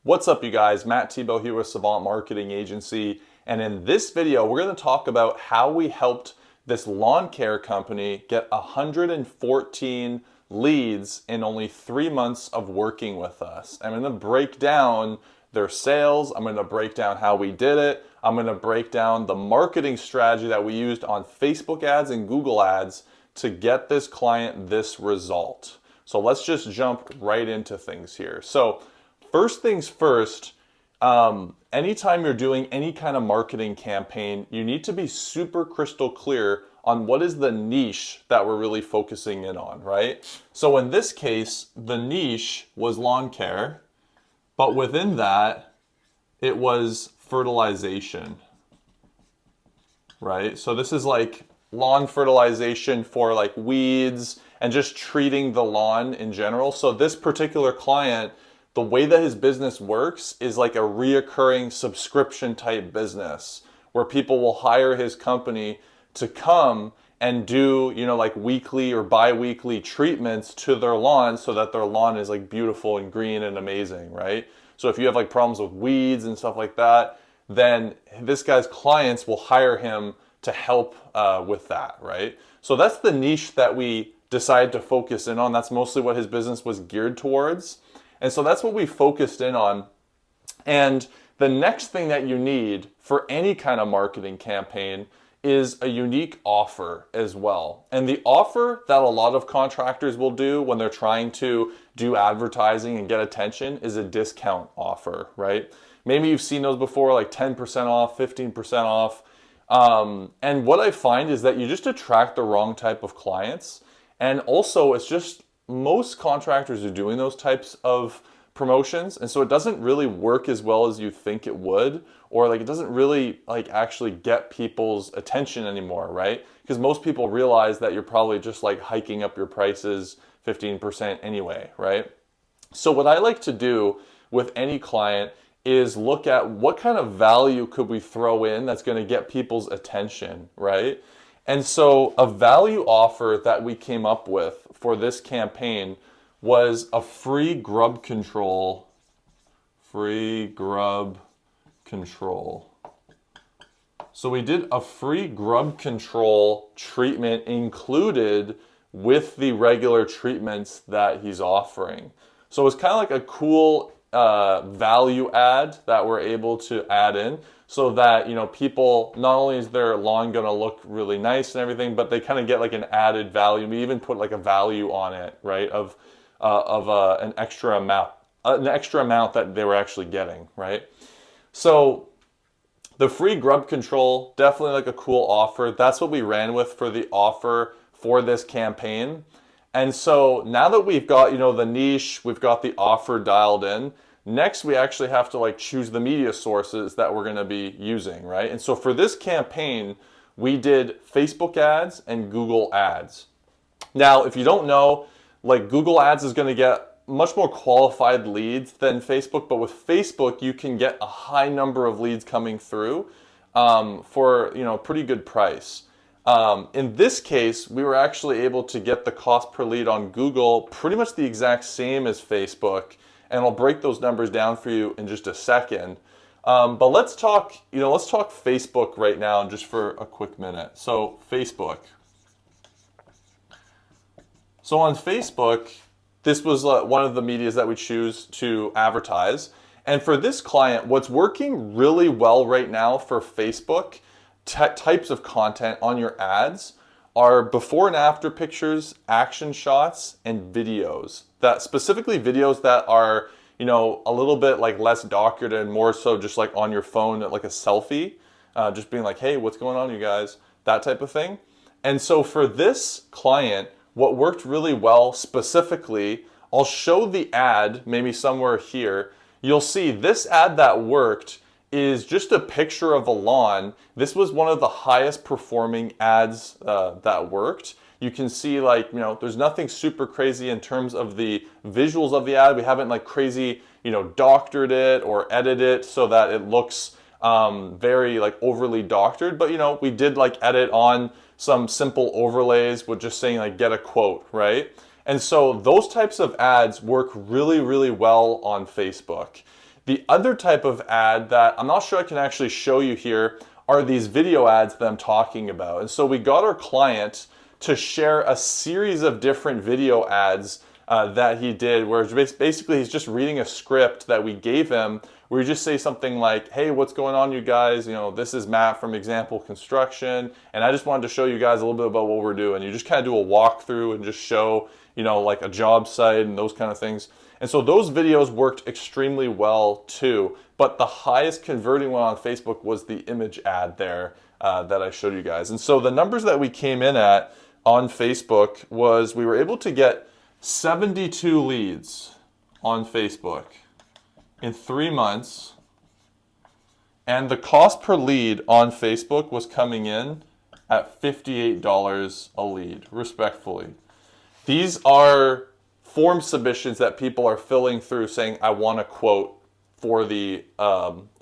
What's up, you guys? Matt Thibeau here with Savant Marketing Agency. And in this video, we're going to talk about how we helped this lawn care company get 114 leads in only 3 months of working with us. I'm going to break down their sales. I'm going to break down how we did it. I'm going to break down the marketing strategy that we used on Facebook ads and Google ads to get this client this result. So let's just jump right into things here. So first things first, anytime you're doing any kind of marketing campaign, you need to be super crystal clear on what is the niche that we're really focusing in on, right? So in this case, the niche was lawn care, but within that, it was fertilization, right? So this is like lawn fertilization for like weeds and just treating the lawn in general. So this particular client, the way that his business works is like a reoccurring subscription type business where people will hire his company to come and do, like weekly or bi-weekly treatments to their lawn so that their lawn is like beautiful and green and amazing, right? So if you have like problems with weeds and stuff like that, then this guy's clients will hire him to help with that, right? So that's the niche that we decided to focus in on. That's mostly what his business was geared towards. And so that's what we focused in on. And the next thing that you need for any kind of marketing campaign is a unique offer as well. And the offer that a lot of contractors will do when they're trying to do advertising and get attention is a discount offer, right? Maybe you've seen those before, like 10% off, 15% off. And what I find is that you just attract the wrong type of clients. And also it's just most contractors are doing those types of promotions, and so it doesn't really work as well as you think it would, or like it doesn't really like actually get people's attention anymore, right? Because most people realize that you're probably just like hiking up your prices 15% anyway, right? So what I like to do with any client is look at what kind of value could we throw in that's going to get people's attention, right? And so a value offer that we came up with for this campaign was a free grub control. Free grub control. So we did a free grub control treatment included with the regular treatments that he's offering. So it's kind of like a cool value add that we're able to add in so that, people, not only is their lawn going to look really nice and everything, but they kind of get like an added value. We even put like a value on it, right? Of an extra amount that they were actually getting, right? So the free grub control, definitely like a cool offer. That's what we ran with for the offer for this campaign. And so now that we've got, the niche, we've got the offer dialed in, next we actually have to like choose the media sources that we're going to be using, right? And so for this campaign, we did Facebook ads and Google ads. Now, if you don't know, like Google ads is going to get much more qualified leads than Facebook, but with Facebook, you can get a high number of leads coming through for, pretty good price. In this case, we were actually able to get the cost per lead on Google pretty much the exact same as Facebook, and I'll break those numbers down for you in just a second. But let's talk Facebook right now just for a quick minute. So Facebook. So on Facebook, this was one of the medias that we choose to advertise. And for this client, what's working really well right now for Facebook types of content on your ads are before and after pictures, action shots, and videos. That specifically videos that are, a little bit like less doctored and more so just like on your phone, like a selfie, just being like, hey, what's going on, you guys? That type of thing. And so for this client, what worked really well specifically, I'll show the ad maybe somewhere here. You'll see this ad that worked is just a picture of a lawn. This was one of the highest performing ads that worked. You can see there's nothing super crazy in terms of the visuals of the ad. We haven't like crazy, doctored it or edited it so that it looks very like overly doctored. But we did like edit on some simple overlays with just saying like get a quote, right? And so those types of ads work really, really well on Facebook. The other type of ad that I'm not sure I can actually show you here are these video ads that I'm talking about. And so we got our client to share a series of different video ads that he did, where basically he's just reading a script that we gave him, where you just say something like, hey, what's going on, you guys? You know, this is Matt from Example Construction, and I just wanted to show you guys a little bit about what we're doing. You just kind of do a walkthrough and just show, you know, like a job site and those kind of things. And so those videos worked extremely well too. But the highest converting one on Facebook was the image ad there that I showed you guys. And so the numbers that we came in at on Facebook was we were able to get 72 leads on Facebook in 3 months. And the cost per lead on Facebook was coming in at $58 a lead, respectfully. These are form submissions that people are filling through saying, I want a quote for the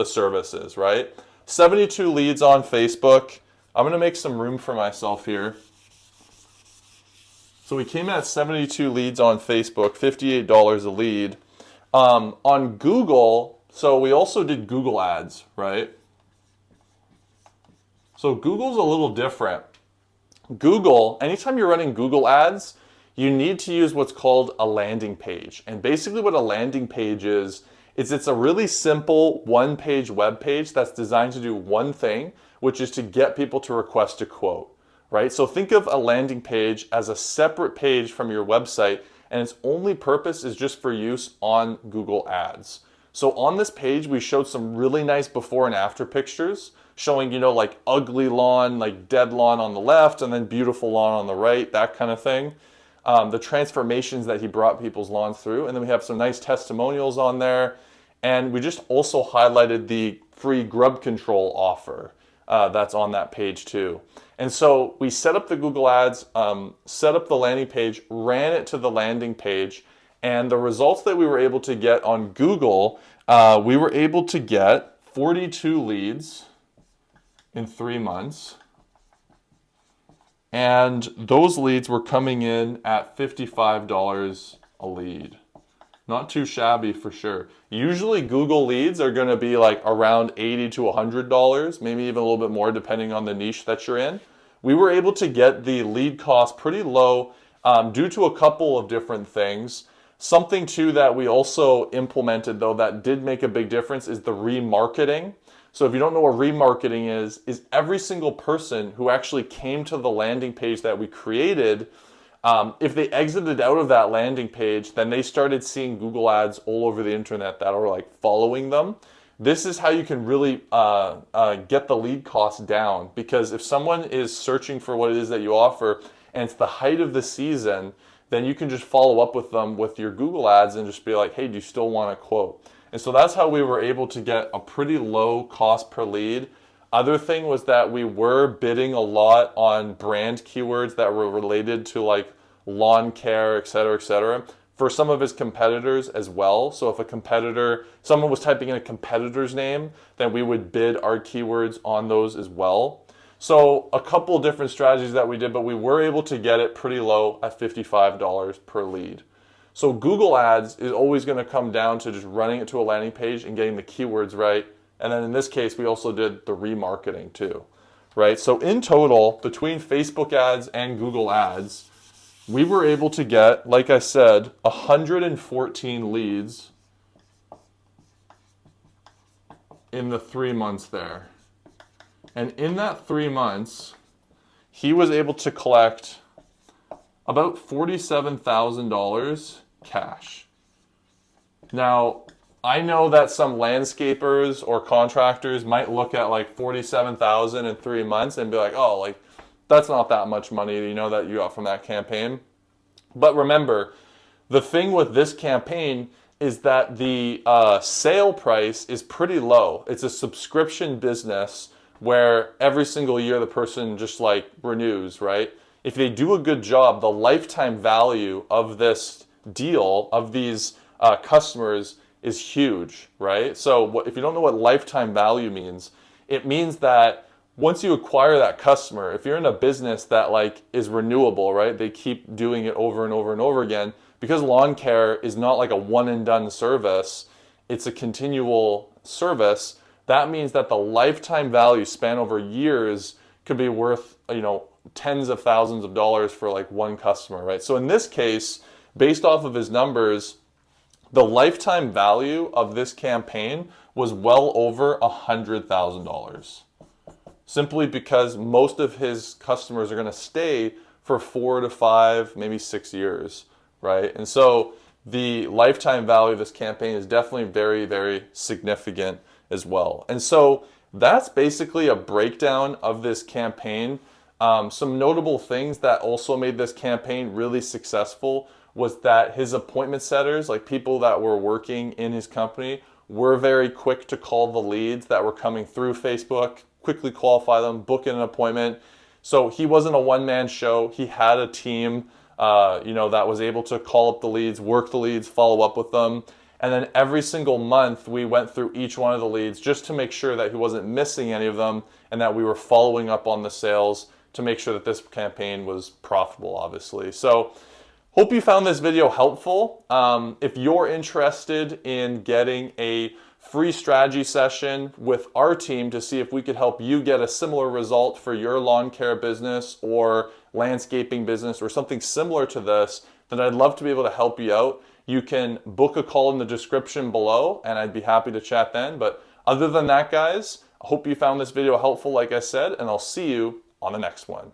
services, right? 72 leads on Facebook. I'm going to make some room for myself here. So we came at 72 leads on Facebook, $58 a lead. On Google, so we also did Google ads, right? So Google's a little different. Google, anytime you're running Google ads, you need to use what's called a landing page. And basically what a landing page is it's a really simple one-page web page that's designed to do one thing, which is to get people to request a quote, right? So think of a landing page as a separate page from your website, and its only purpose is just for use on Google Ads. So on this page, we showed some really nice before and after pictures showing, you know, like ugly lawn, like dead lawn on the left, and then beautiful lawn on the right, that kind of thing. The transformations that he brought people's lawns through. And then we have some nice testimonials on there. And we just also highlighted the free grub control offer that's on that page too. And so we set up the Google Ads, set up the landing page, ran it to the landing page, and the results that we were able to get on Google, we were able to get 42 leads in 3 months. And those leads were coming in at $55 a lead. Not too shabby for sure. Usually Google leads are going to be like around $80 to $100, maybe even a little bit more depending on the niche that you're in. We were able to get the lead cost pretty low due to a couple of different things. Something too that we also implemented though that did make a big difference is the remarketing. So if you don't know what remarketing is every single person who actually came to the landing page that we created, if they exited out of that landing page, then they started seeing Google ads all over the internet that are like following them. This is how you can really get the lead cost down, because if someone is searching for what it is that you offer and it's the height of the season, then you can just follow up with them with your Google ads and just be like, hey, do you still want a quote? And so that's how we were able to get a pretty low cost per lead. Other thing was that we were bidding a lot on brand keywords that were related to like lawn care, et cetera, for some of his competitors as well. So if someone was typing in a competitor's name, then we would bid our keywords on those as well. So a couple different strategies that we did, but we were able to get it pretty low at $55 per lead. So Google ads is always going to come down to just running it to a landing page and getting the keywords right. And then in this case, we also did the remarketing too, right? So in total, between Facebook ads and Google ads, we were able to get, like I said, 114 leads in the 3 months there. And in that 3 months, he was able to collect about $47,000 cash. Now, I know that some landscapers or contractors might look at like $47,000 in 3 months and be like, oh, like that's not that much money, you know, that you got from that campaign. But remember, the thing with this campaign is that the sale price is pretty low. It's a subscription business where every single year the person just like renews, right? If they do a good job, the lifetime value of this deal, of these customers, is huge, right? So if you don't know what lifetime value means, it means that once you acquire that customer, if you're in a business that like is renewable, right? They keep doing it over and over and over again, because lawn care is not like a one and done service. it's a continual service, that means that the lifetime value span over years could be worth, tens of thousands of dollars for like one customer, right? So in this case, based off of his numbers, the lifetime value of this campaign was well over $100,000. Simply because most of his customers are going to stay for 4 to 5, maybe 6 years, right? And so the lifetime value of this campaign is definitely very, very significant as well. And so that's basically a breakdown of this campaign. Some notable things that also made this campaign really successful was that his appointment setters, like people that were working in his company, were very quick to call the leads that were coming through Facebook, quickly qualify them, book in an appointment. So he wasn't a one-man show. He had a team, that was able to call up the leads, work the leads, follow up with them. And then every single month, we went through each one of the leads just to make sure that he wasn't missing any of them and that we were following up on the sales to make sure that this campaign was profitable, obviously. So hope you found this video helpful. If you're interested in getting a free strategy session with our team to see if we could help you get a similar result for your lawn care business or landscaping business or something similar to this, then I'd love to be able to help you out. You can book a call in the description below and I'd be happy to chat then. But other than that, guys, I hope you found this video helpful, like I said, and I'll see you on the next one.